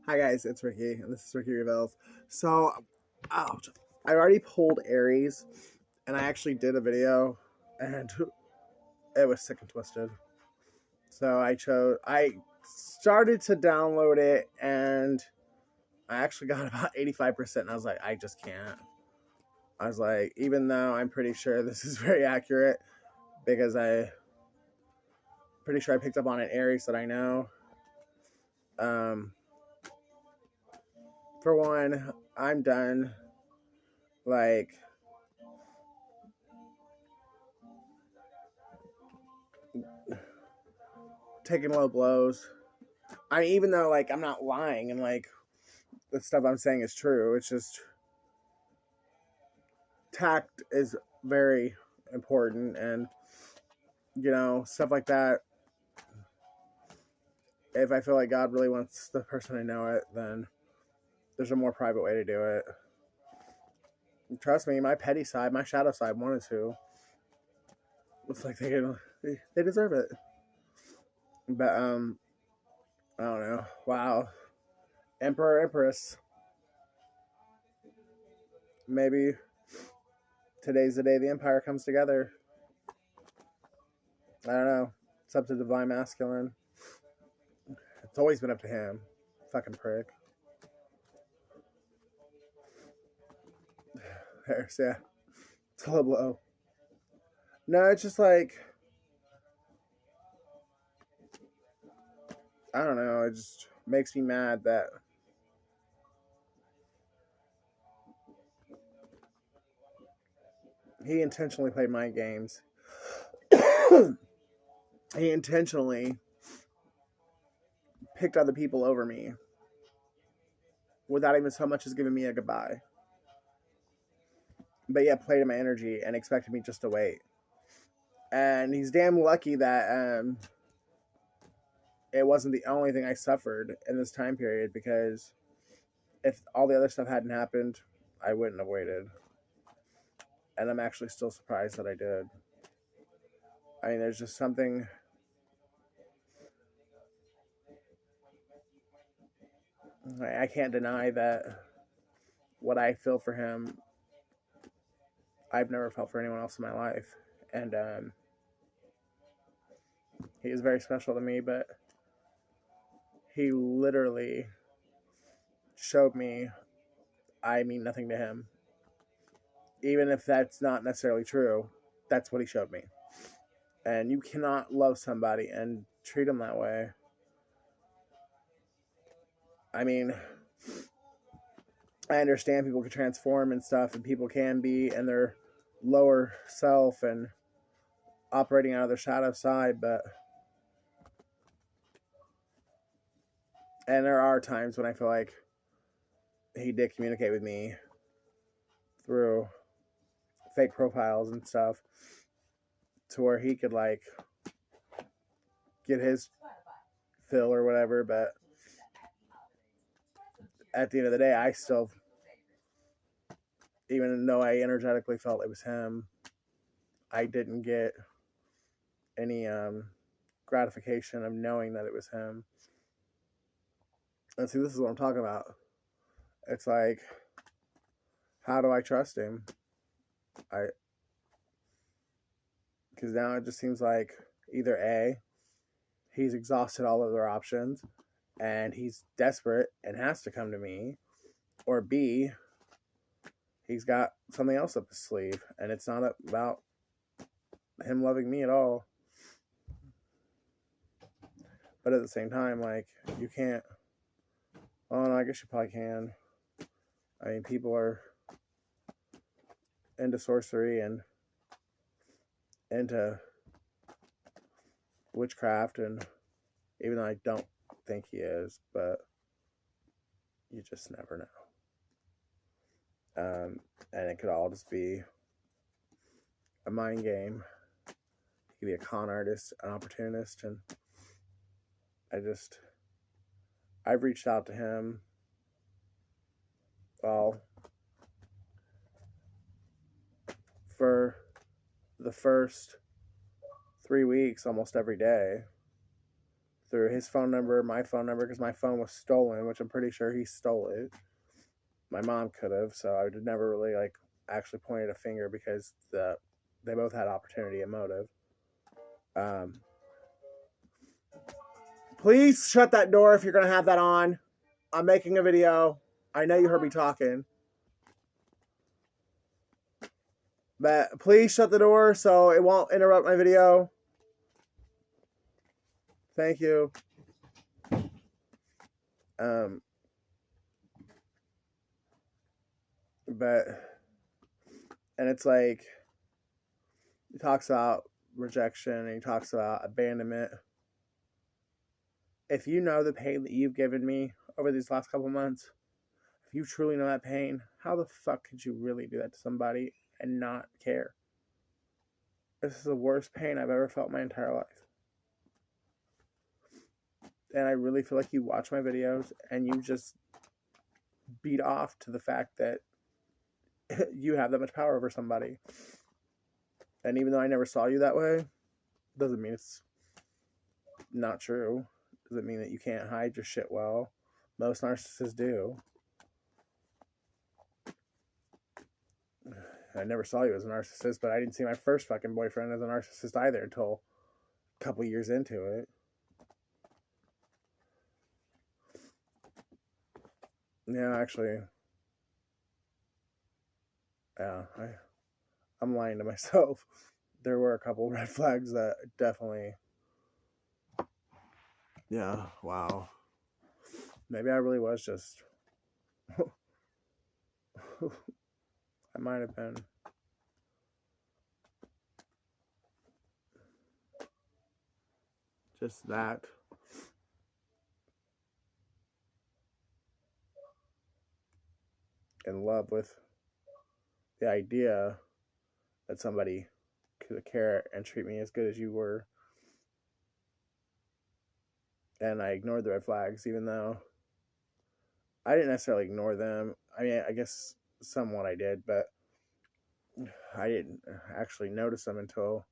Hi guys, it's Ricky, and this is Ricky Reveals. So, ouch, I already pulled Aries, and I actually did a video, and it was sick and twisted. So I started to download it, and I actually got about 85%, and I was like, I just can't. I was like, even though I'm pretty sure this is very accurate, because I pretty sure I picked up on an Aries that I know. Um, for one, I'm done. Like, taking low blows. Even though like I'm not lying and like the stuff I'm saying is true, it's just tact is very important, and stuff like that. If I feel like God really wants the person to know it, then there's a more private way to do it. And trust me, my petty side, my shadow side wanted to. It's like they deserve it. But I don't know. Wow. Emperor, Empress. Maybe today's the day the Empire comes together. I don't know. It's up to Divine Masculine. It's always been up to him. Fucking prick. There's, yeah. It's a low blow. No, it's just like, I don't know. It just makes me mad that he intentionally played mind games. He intentionally picked other people over me without even so much as giving me a goodbye. But yeah, played in my energy and expected me just to wait. And he's damn lucky that it wasn't the only thing I suffered in this time period, because if all the other stuff hadn't happened, I wouldn't have waited. And I'm actually still surprised that I did. I mean, there's just something. I can't deny that what I feel for him, I've never felt for anyone else in my life. And he is very special to me, but he literally showed me I mean nothing to him. Even if that's not necessarily true, that's what he showed me. And you cannot love somebody and treat them that way. I mean, I understand people can transform and stuff, and people can be in their lower self and operating out of their shadow side, and there are times when I feel like he did communicate with me through fake profiles and stuff, to where he could like get his fill or whatever. But at the end of the day, I still, even though I energetically felt it was him, I didn't get any gratification of knowing that it was him. And see, this is what I'm talking about. It's like, how do I trust him? Because now it just seems like either A, he's exhausted all other options and he's desperate and has to come to me, or B, he's got something else up his sleeve and it's not about him loving me at all. But at the same time, like, you can't. Oh no, I guess you probably can. I mean, people are into sorcery and into witchcraft, and even though I don't think he is, but you just never know. And it could all just be a mind game. He could be a con artist, an opportunist, and I've reached out to him, well, for the first 3 weeks, almost every day, through his phone number, my phone number, because my phone was stolen, which I'm pretty sure he stole it. My mom could have, so I would never really like actually pointed a finger because they both had opportunity and motive. Please shut that door if you're gonna have that on. I'm making a video. I know you heard me talking. But please shut the door so it won't interrupt my video. Thank you. But, and it's like, he talks about rejection and he talks about abandonment. If you know the pain that you've given me over these last couple months, if you truly know that pain, how the fuck could you really do that to somebody and not care? This is the worst pain I've ever felt my entire life. And I really feel like you watch my videos and you just beat off to the fact that you have that much power over somebody. And even though I never saw you that way, doesn't mean it's not true. Doesn't mean that you can't hide your shit well. Most narcissists do. I never saw you as a narcissist, but I didn't see my first fucking boyfriend as a narcissist either until a couple years into it. Yeah, actually, yeah, I'm lying to myself. There were a couple red flags that definitely, yeah, wow. Maybe I really was just, I might have been. Just that. In love with the idea that somebody could care and treat me as good as you were. And I ignored the red flags, even though I didn't necessarily ignore them. I mean, I guess somewhat I did, but I didn't actually notice them until,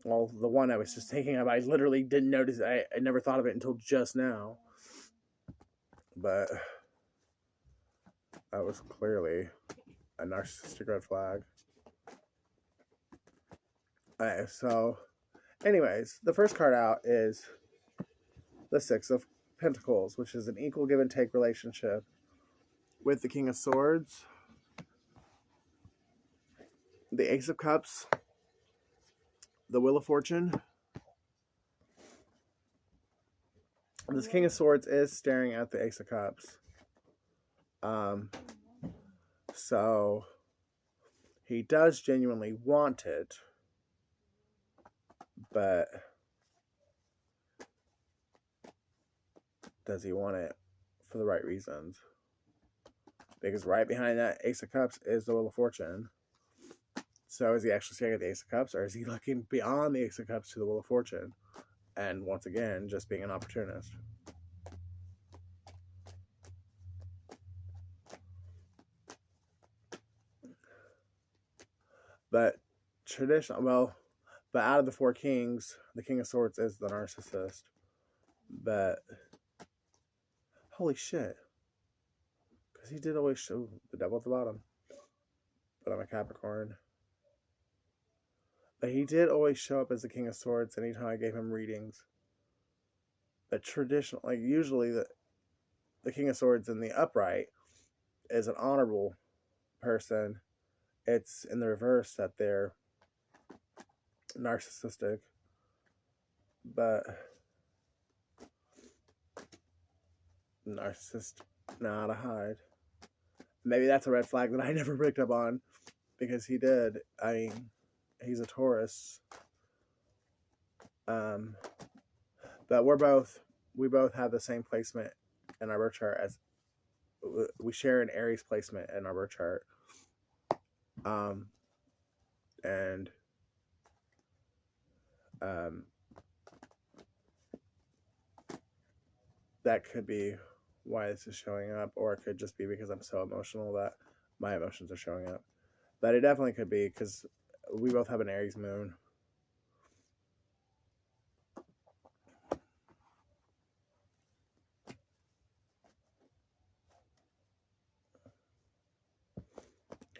well, the one I was just thinking of, I literally didn't notice. I never thought of it until just now. But that was clearly a narcissistic red flag. Alright, so, anyways, the first card out is the Six of Pentacles, which is an equal give and take relationship with the King of Swords, the Ace of Cups, the Wheel of Fortune. This King of Swords is staring at the Ace of Cups. So he does genuinely want it, but does he want it for the right reasons? Because right behind that Ace of Cups is the Wheel of Fortune. So is he actually staring at the Ace of Cups, or is he looking beyond the Ace of Cups to the Wheel of Fortune? And once again, just being an opportunist. But but out of the four kings, the King of Swords is the narcissist. But holy shit. Because he did always show the devil at the bottom. But I'm a Capricorn. But he did always show up as the King of Swords anytime I gave him readings. But traditional, like usually the King of Swords in the upright is an honorable person. It's in the reverse that they're narcissistic. But narcissist, not a hide. Maybe that's a red flag that I never picked up on, because he did. I mean, he's a Taurus. But we both have the same placement in our birth chart, as we share an Aries placement in our birth chart. That could be why this is showing up, or it could just be because I'm so emotional that my emotions are showing up. But it definitely could be because we both have an Aries moon.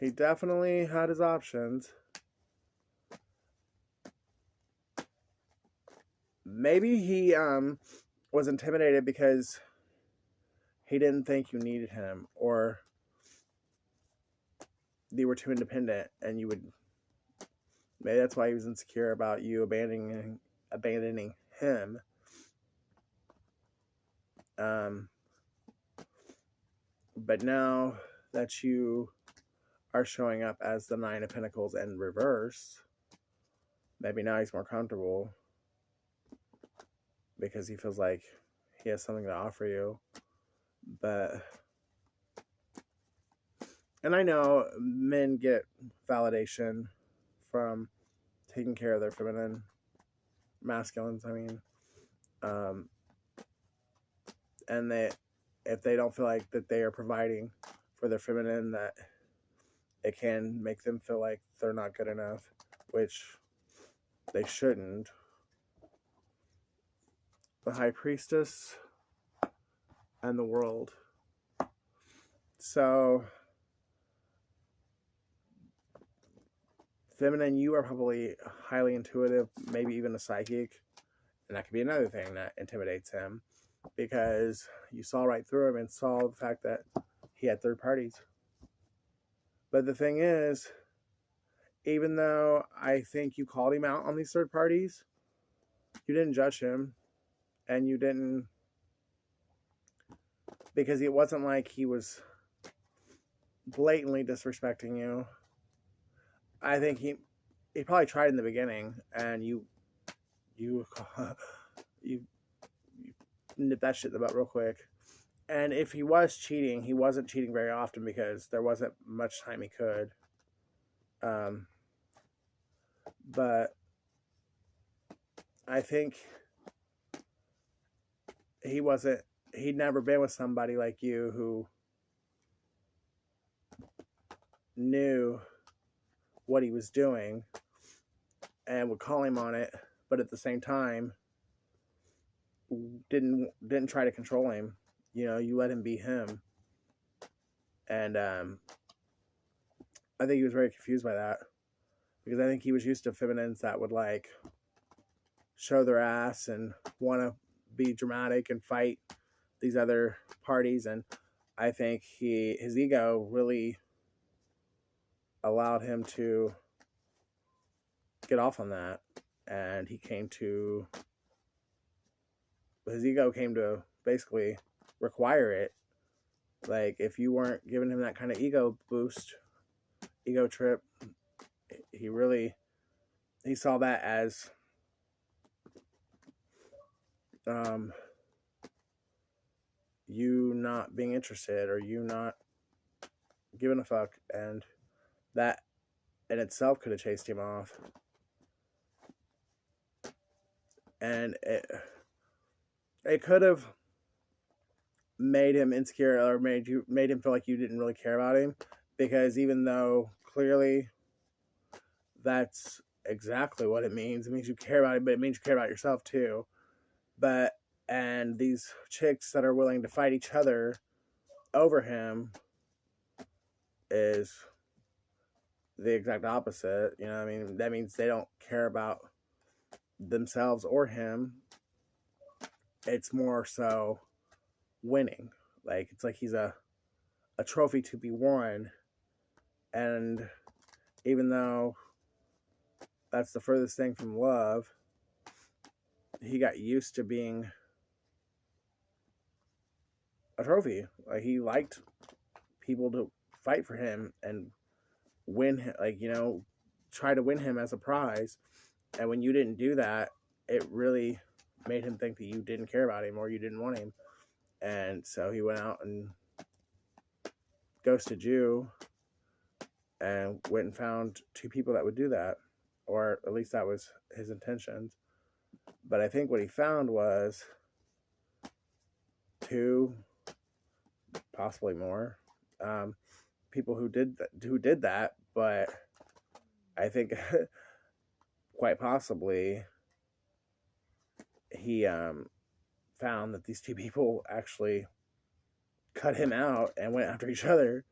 He definitely had his options. Maybe he was intimidated because he didn't think you needed him, or you were too independent, and you would. Maybe that's why he was insecure about you abandoning him. But now that you are showing up as the Nine of Pentacles in reverse, maybe now he's more comfortable because he feels like he has something to offer you. And I know men get validation from taking care of their feminine, masculines, I mean. And if they don't feel like that they are providing for their feminine, that it can make them feel like they're not good enough, which they shouldn't. The High Priestess and the World. So, feminine, you are probably highly intuitive, maybe even a psychic. And that could be another thing that intimidates him, because you saw right through him and saw the fact that he had third parties. But the thing is, even though I think you called him out on these third parties, you didn't judge him, and you didn't, because it wasn't like he was blatantly disrespecting you. I think he probably tried in the beginning, and you nip that shit in the butt real quick. And if he was cheating, he wasn't cheating very often because there wasn't much time he could. But I think he'd never been with somebody like you who knew what he was doing and would call him on it, but at the same time didn't try to control him. You know, you let him be him. And I think he was very confused by that, because I think he was used to feminines that would like show their ass and want to be dramatic and fight these other parties. And I think his ego really allowed him to get off on that, and his ego came to basically require it. Like, if you weren't giving him that kind of ego boost, ego trip, he saw that as you not being interested, or you not giving a fuck, and that in itself could have chased him off. And it could have made him insecure, or made him feel like you didn't really care about him, because even though clearly that's exactly what it means you care about him, but it means you care about yourself too. And these chicks that are willing to fight each other over him is the exact opposite. You know what I mean? That means they don't care about themselves or him. It's more so winning. Like, it's like he's a trophy to be won. And even though that's the furthest thing from love, he got used to being a trophy. Like, he liked people to fight for him and win him, like, you know, try to win him as a prize. And when you didn't do that, it really made him think that you didn't care about him, or you didn't want him. And so he went out and ghosted you, and went and found two people that would do that, or at least that was his intentions. But I think what he found was two, possibly more, people who did that. But I think quite possibly he found that these two people actually cut him out and went after each other.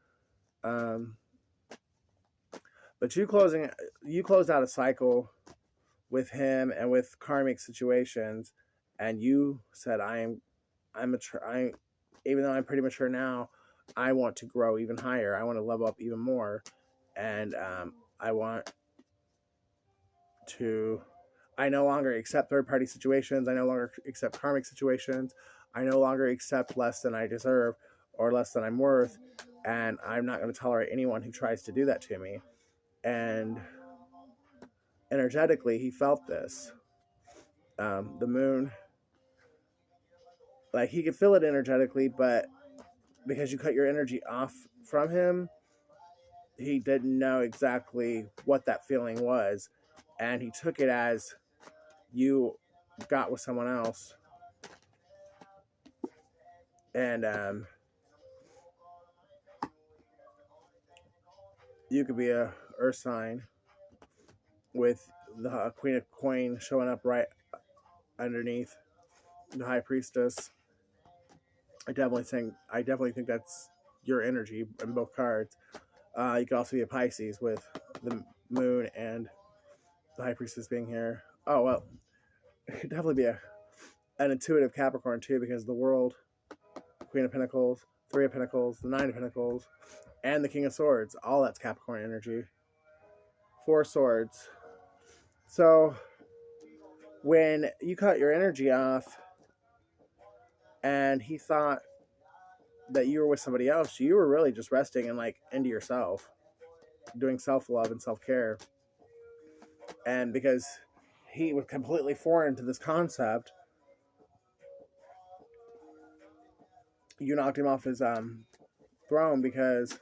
But you closed out a cycle with him and with karmic situations, and you said, I'm mature. Even though I'm pretty mature now, I want to grow even higher. I want to level up even more, and I want to. I no longer accept third party situations. I no longer accept karmic situations. I no longer accept less than I deserve or less than I'm worth, and I'm not going to tolerate anyone who tries to do that to me. And energetically, he felt this. The moon, like he could feel it energetically, but because you cut your energy off from him, he didn't know exactly what that feeling was, and he took it as you got with someone else, and you could be a earth sign with the queen of coin showing up right underneath the high priestess. I definitely think that's your energy in both cards. You could also be a Pisces with the moon and the high priestess being here. Oh well, it could definitely be an intuitive Capricorn too, because the world, Queen of Pentacles, Three of Pentacles, the Nine of Pentacles, and the King of Swords, all that's Capricorn energy. Four Swords. So when you cut your energy off and he thought that you were with somebody else, you were really just resting and like into yourself, doing self-love and self-care. And because he was completely foreign to this concept, you knocked him off his throne because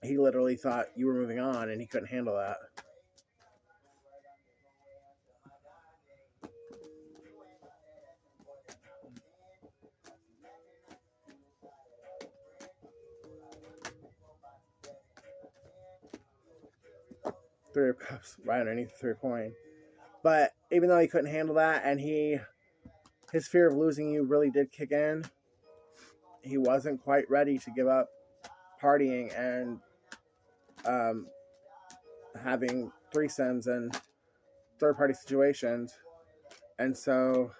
he literally thought you were moving on and he couldn't handle that. Three of Cups right underneath the Three of Coin. But even though he couldn't handle that and his fear of losing you really did kick in, he wasn't quite ready to give up partying and having threesomes and third party situations. And so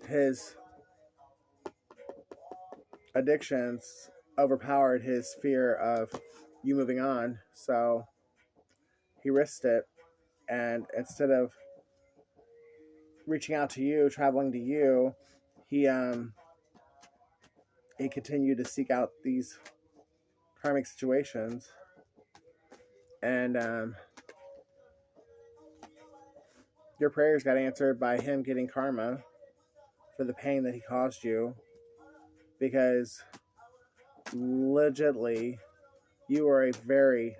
his addictions overpowered his fear of you moving on. So he risked it, and instead of reaching out to you, traveling to you, he continued to seek out these karmic situations, and your prayers got answered by him getting karma for the pain that he caused you, because legitimately you were a very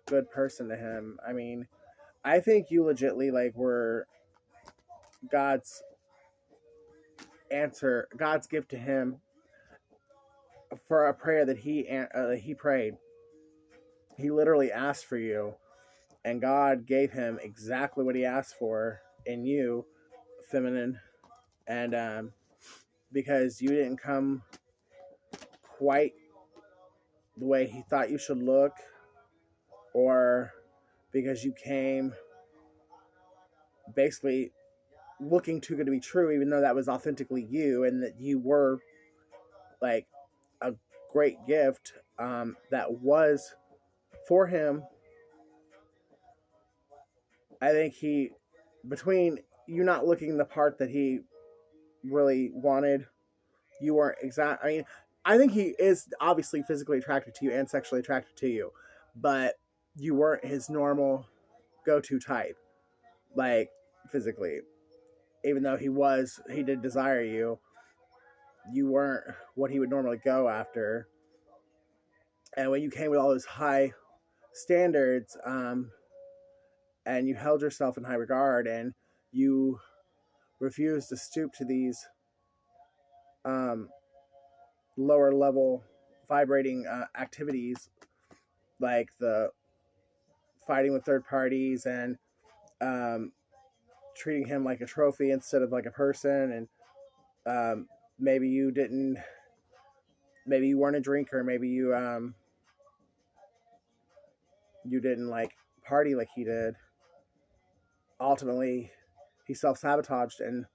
good person to him. I mean, I think you legitimately like were God's answer, God's gift to him for a prayer that he prayed. He literally asked for you, and God gave him exactly what he asked for in you, feminine, and because you didn't come quite the way he thought you should look, or because you came basically looking too good to be true, even though that was authentically you and that you were like a great gift that was for him. I think between you not looking the part that he really wanted, you weren't exact. I mean, I think he is obviously physically attracted to you and sexually attracted to you, but you weren't his normal go-to type, like physically. Even though he did desire you, you weren't what he would normally go after. And when you came with all those high standards, and you held yourself in high regard, and you refused to stoop to these um, lower level vibrating activities, like the fighting with third parties and um, treating him like a trophy instead of like a person. And maybe you didn't, maybe you weren't a drinker, maybe you you didn't like party like he did. Ultimately, he self-sabotaged and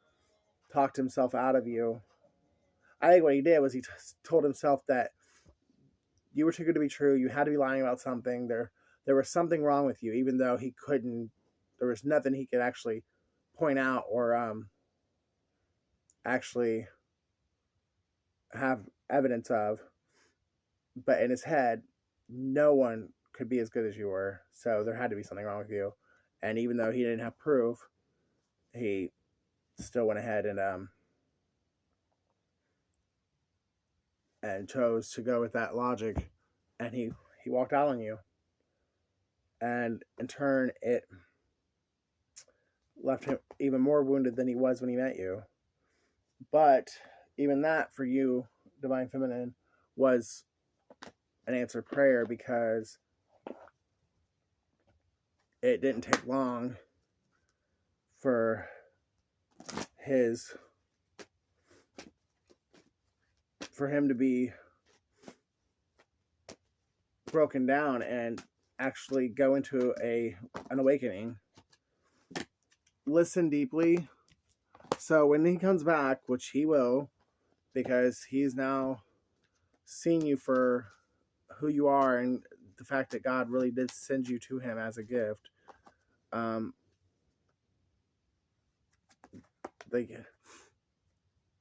talked himself out of you. I think what he did was he told himself that you were too good to be true. You had to be lying about something. There was something wrong with you, even though he couldn't. There was nothing he could actually point out or actually have evidence of. But in his head, no one could be as good as you were. So there had to be something wrong with you. And even though he didn't have proof, he still went ahead and chose to go with that logic, and he walked out on you, and in turn it left him even more wounded than he was when he met you. But even that for you, Divine Feminine, was an answered prayer, because it didn't take long for him to be broken down and actually go into an awakening. Listen deeply. So when he comes back, which he will, because he's now seen you for who you are and the fact that God really did send you to him as a gift.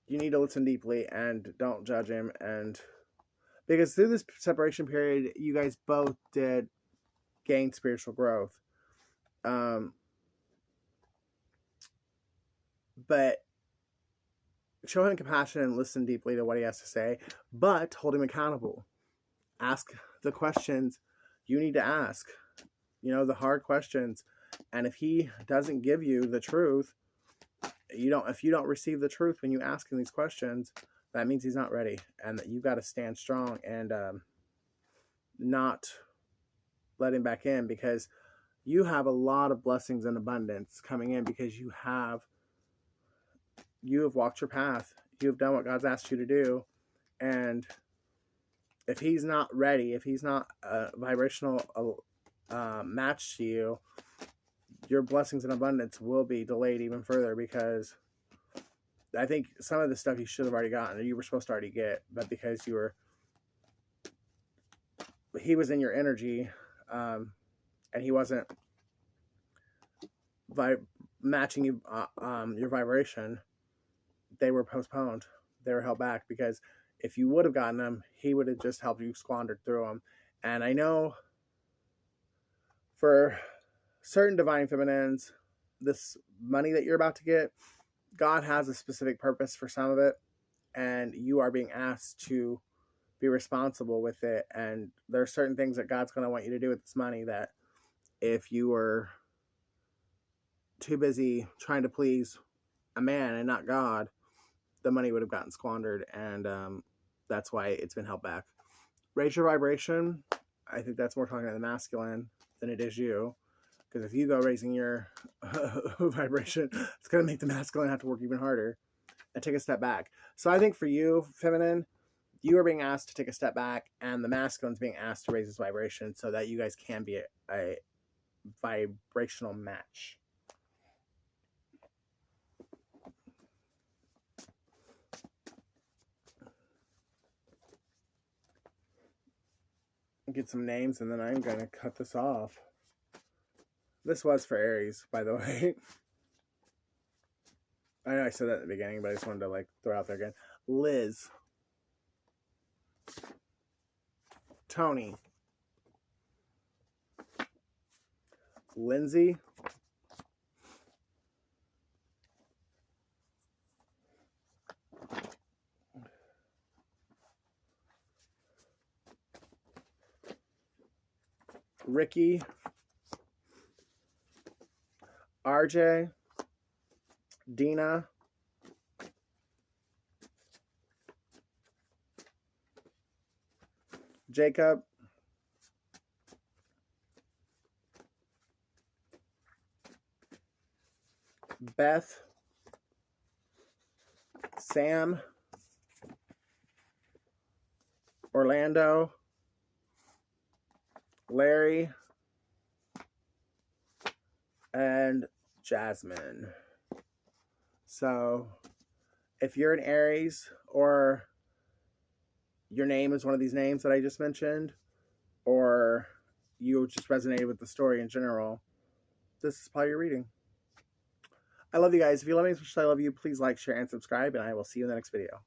You need to listen deeply and don't judge him, and because through this separation period, you guys both did gain spiritual growth. But show him compassion and listen deeply to what he has to say, but hold him accountable. Ask the questions you need to ask, the hard questions. And if he doesn't give you the truth, if you don't receive the truth when you ask him these questions, that means he's not ready, and that you've got to stand strong and not let him back in, because you have a lot of blessings and abundance coming in, because you have walked your path. You have done what God's asked you to do. And if he's not ready, if he's not a vibrational match to you, your blessings and abundance will be delayed even further, because I think some of the stuff you should have already gotten, or you were supposed to already get, but because he was in your energy, and he wasn't matching you, your vibration, they were postponed. They were held back, because if you would have gotten them, he would have just helped you squander through them. And I know for certain Divine Feminines, this money that you're about to get, God has a specific purpose for some of it, and you are being asked to be responsible with it. And there are certain things that God's going to want you to do with this money that if you were too busy trying to please a man and not God, the money would have gotten squandered, and that's why it's been held back. Raise your vibration. I think that's more talking about the masculine than it is you, because if you go raising your vibration, it's going to make the masculine have to work even harder and take a step back. So I think for you, feminine, you are being asked to take a step back, and the masculine's being asked to raise his vibration so that you guys can be a vibrational match. Get some names, and then I'm going to cut this off. This was for Aries, by the way. I know I said that at the beginning, but I just wanted to throw it out there again. Liz. Tony. Lindsay. Ricky. RJ. Dina. Jacob. Beth. Sam. Orlando. Larry. and Jasmine. So if you're an Aries, or your name is one of these names that I just mentioned, or you just resonated with the story in general, this is probably your reading. I love you guys. If you love me as much as I love you, please like, share, and subscribe, and I will see you in the next video.